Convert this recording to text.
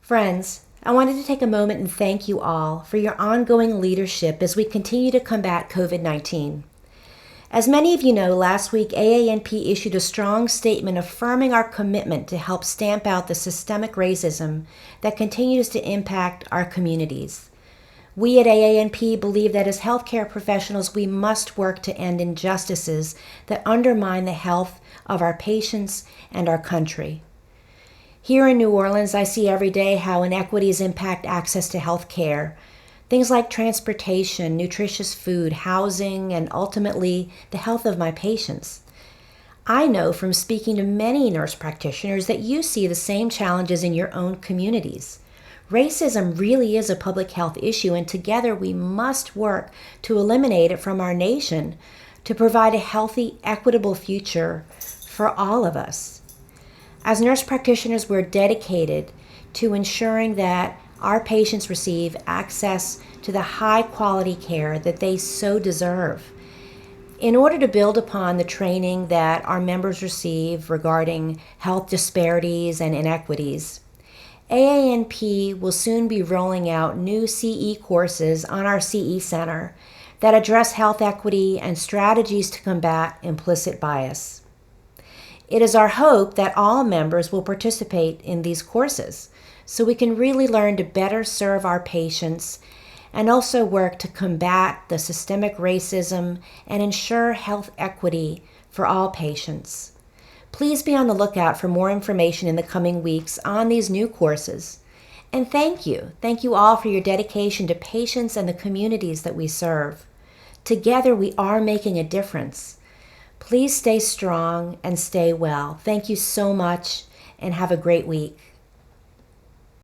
Friends, I wanted to take a moment and thank you all for your ongoing leadership as we continue to combat COVID-19. As many of you know, last week AANP issued a strong statement affirming our commitment to help stamp out the systemic racism that continues to impact our communities. We at AANP believe that as healthcare professionals, we must work to end injustices that undermine the health of our patients and our country. Here in New Orleans, I see every day how inequities impact access to health care. Things like transportation, nutritious food, housing, and ultimately the health of my patients. I know from speaking to many nurse practitioners that you see the same challenges in your own communities. Racism really is a public health issue, and together we must work to eliminate it from our nation to provide a healthy, equitable future for all of us. As nurse practitioners, we're dedicated to ensuring that our patients receive access to the high-quality care that they so deserve. In order to build upon the training that our members receive regarding health disparities and inequities, AANP will soon be rolling out new CE courses on our CE Center that address health equity and strategies to combat implicit bias. It is our hope that all members will participate in these courses so we can really learn to better serve our patients and also work to combat the systemic racism and ensure health equity for all patients. Please be on the lookout for more information in the coming weeks on these new courses. And thank you. Thank you all for your dedication to patients and the communities that we serve. Together, we are making a difference. Please stay strong and stay well. Thank you so much, and have a great week.